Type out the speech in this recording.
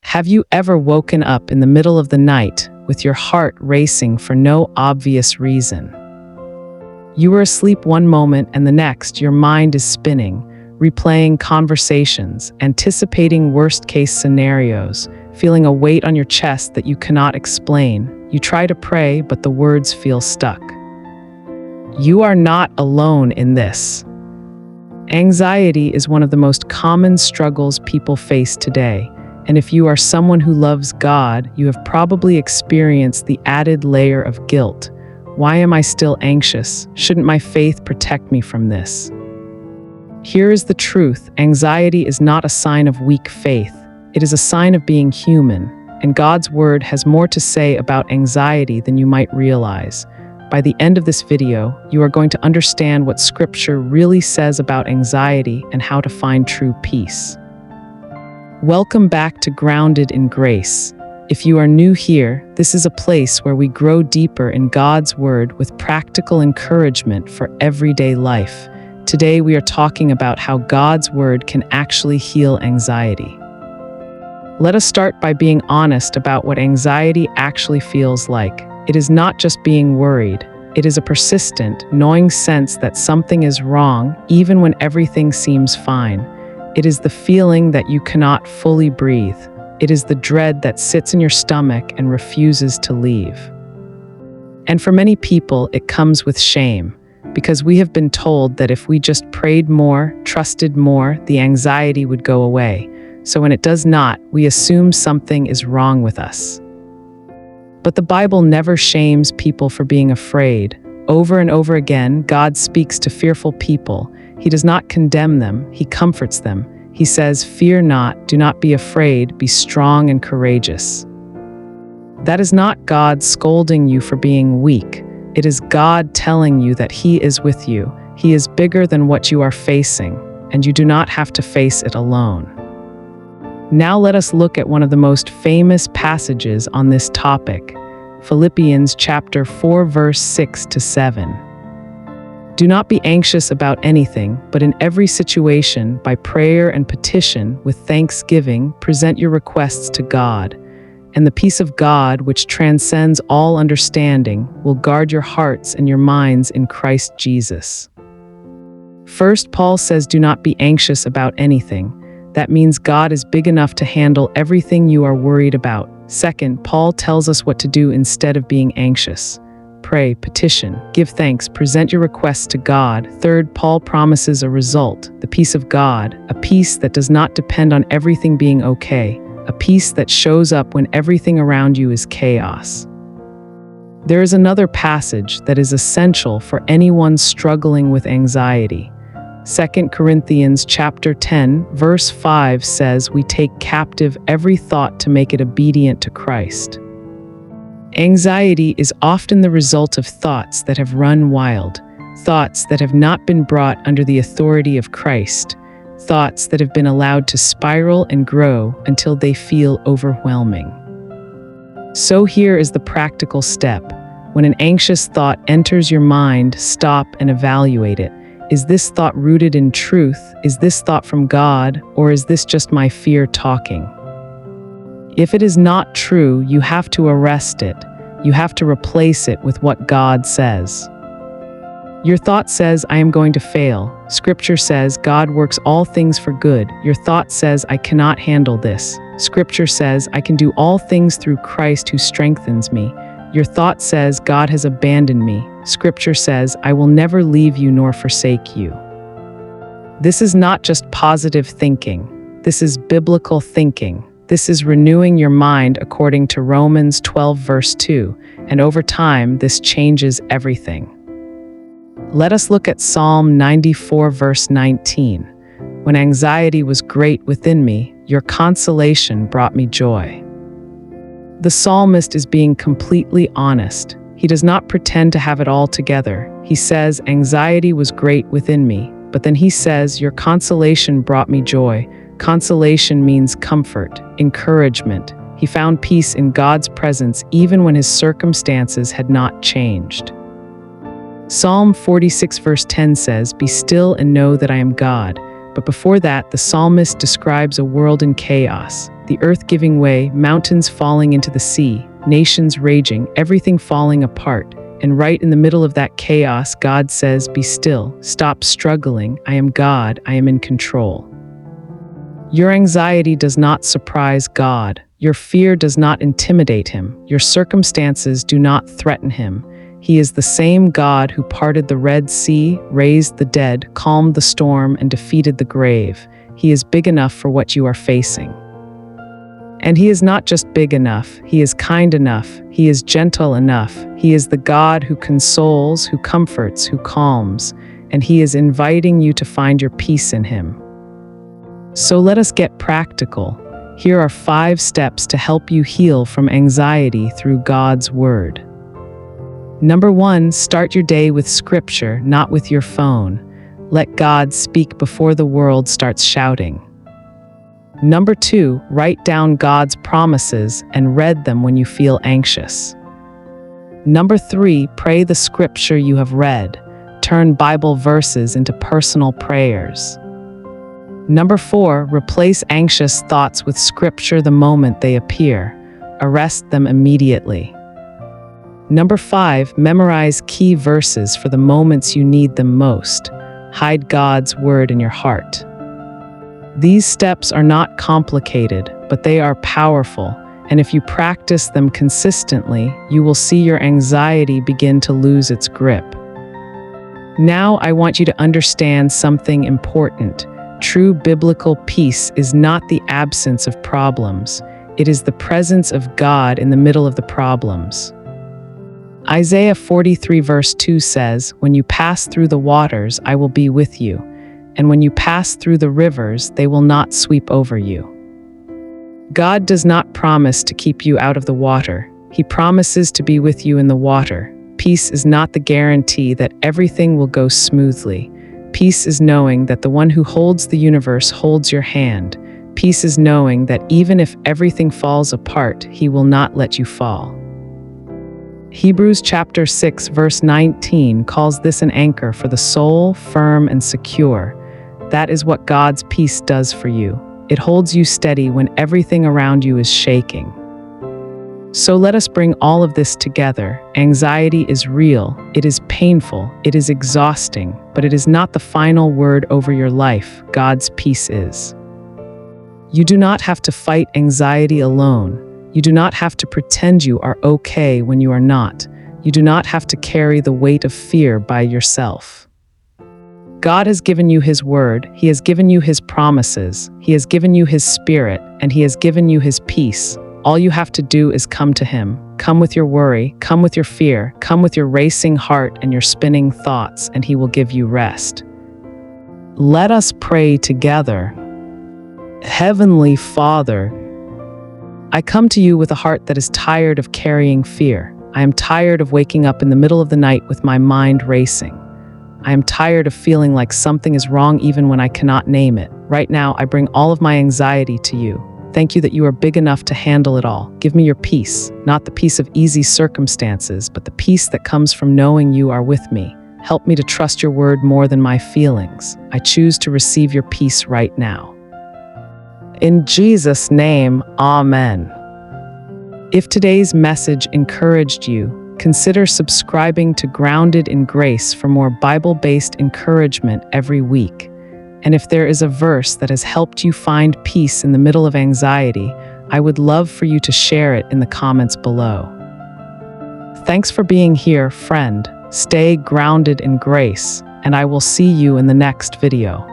Have you ever woken up in the middle of the night with your heart racing for no obvious reason? You were asleep one moment and the next your mind is spinning, replaying conversations, anticipating worst-case scenarios, feeling a weight on your chest that you cannot explain. You try to pray, but the words feel stuck. You are not alone in this. Anxiety is one of the most common struggles people face today. And if you are someone who loves God, you have probably experienced the added layer of guilt. Why am I still anxious? Shouldn't my faith protect me from this? Here is the truth. Anxiety is not a sign of weak faith. It is a sign of being human, and God's word has more to say about anxiety than you might realize. By the end of this video, you are going to understand what Scripture really says about anxiety and how to find true peace. Welcome back to Grounded in Grace. If you are new here, this is a place where we grow deeper in God's Word with practical encouragement for everyday life. Today we are talking about how God's Word can actually heal anxiety. Let us start by being honest about what anxiety actually feels like. It is not just being worried. It is a persistent, gnawing sense that something is wrong, even when everything seems fine. It is the feeling that you cannot fully breathe. It is the dread that sits in your stomach and refuses to leave. And for many people, it comes with shame, because we have been told that if we just prayed more, trusted more, the anxiety would go away. So when it does not, we assume something is wrong with us. But the Bible never shames people for being afraid. Over and over again, God speaks to fearful people. He does not condemn them, He comforts them. He says, "Fear not, do not be afraid, be strong and courageous." That is not God scolding you for being weak. It is God telling you that He is with you. He is bigger than what you are facing, and you do not have to face it alone. Now let us look at one of the most famous passages on this topic, Philippians chapter 4, verse 6 to 7. Do not be anxious about anything, but in every situation, by prayer and petition, with thanksgiving, present your requests to God. And the peace of God, which transcends all understanding, will guard your hearts and your minds in Christ Jesus. First, Paul says, do not be anxious about anything. That means God is big enough to handle everything you are worried about. Second, Paul tells us what to do instead of being anxious. Pray, petition, give thanks, present your requests to God. Third, Paul promises a result, the peace of God, a peace that does not depend on everything being okay, a peace that shows up when everything around you is chaos. There is another passage that is essential for anyone struggling with anxiety. 2 Corinthians chapter 10, verse 5 says, we take captive every thought to make it obedient to Christ. Anxiety is often the result of thoughts that have run wild, thoughts that have not been brought under the authority of Christ, thoughts that have been allowed to spiral and grow until they feel overwhelming. So here is the practical step. When an anxious thought enters your mind, stop and evaluate it. Is this thought rooted in truth? Is this thought from God? Or is this just my fear talking? If it is not true, you have to arrest it. You have to replace it with what God says. Your thought says, I am going to fail. Scripture says, God works all things for good. Your thought says, I cannot handle this. Scripture says, I can do all things through Christ who strengthens me. Your thought says, God has abandoned me. Scripture says, I will never leave you nor forsake you. This is not just positive thinking. This is biblical thinking. This is renewing your mind according to Romans 12, verse 2, and over time, this changes everything. Let us look at Psalm 94, verse 19. When anxiety was great within me, your consolation brought me joy. The psalmist is being completely honest. He does not pretend to have it all together. He says, anxiety was great within me, but then he says, your consolation brought me joy. Consolation means comfort, encouragement. He found peace in God's presence even when his circumstances had not changed. Psalm 46 verse 10 says, "Be still and know that I am God." But before that, the psalmist describes a world in chaos. the earth giving way, mountains falling into the sea, nations raging, everything falling apart. And right in the middle of that chaos, God says, "Be still, stop struggling. I am God, I am in control." Your anxiety does not surprise God. Your fear does not intimidate him. Your circumstances do not threaten him. He is the same God who parted the Red Sea, raised the dead, calmed the storm, and defeated the grave. He is big enough for what you are facing. And he is not just big enough, he is kind enough, he is gentle enough. He is the God who consoles, who comforts, who calms, and he is inviting you to find your peace in him. So let us get practical. Here are 5 steps to help you heal from anxiety through God's Word. Number 1, start your day with Scripture, not with your phone. Let God speak before the world starts shouting. Number 2, write down God's promises and read them when you feel anxious. Number 3, pray the Scripture you have read. Turn Bible verses into personal prayers. Number 4, replace anxious thoughts with Scripture the moment they appear. Arrest them immediately. Number 5, memorize key verses for the moments you need them most. Hide God's Word in your heart. These steps are not complicated, but they are powerful, and if you practice them consistently, you will see your anxiety begin to lose its grip. Now I want you to understand something important. True biblical peace is not the absence of problems. It is the presence of God in the middle of the problems. Isaiah 43 verse 2 says, "When you pass through the waters, I will be with you. And when you pass through the rivers, they will not sweep over you." God does not promise to keep you out of the water. He promises to be with you in the water. Peace is not the guarantee that everything will go smoothly. Peace is knowing that the one who holds the universe holds your hand. Peace is knowing that even if everything falls apart, he will not let you fall. Hebrews chapter 6 verse 19 calls this an anchor for the soul, firm and secure. That is what God's peace does for you. It holds you steady when everything around you is shaking. So let us bring all of this together. Anxiety is real, it is painful, it is exhausting, but it is not the final word over your life. God's peace is. You do not have to fight anxiety alone. You do not have to pretend you are okay when you are not. You do not have to carry the weight of fear by yourself. God has given you His Word, He has given you His promises, He has given you His Spirit, and He has given you His peace. All you have to do is come to Him. Come with your worry, come with your fear, come with your racing heart and your spinning thoughts, and He will give you rest. Let us pray together. Heavenly Father, I come to you with a heart that is tired of carrying fear. I am tired of waking up in the middle of the night with my mind racing. I am tired of feeling like something is wrong even when I cannot name it. Right now, I bring all of my anxiety to you. Thank you that you are big enough to handle it all. Give me your peace, not the peace of easy circumstances, but the peace that comes from knowing you are with me. Help me to trust your word more than my feelings. I choose to receive your peace right now. In Jesus' name, Amen. If today's message encouraged you, consider subscribing to Grounded in Grace for more Bible-based encouragement every week. And if there is a verse that has helped you find peace in the middle of anxiety, I would love for you to share it in the comments below. Thanks for being here, friend. Stay grounded in grace, and I will see you in the next video.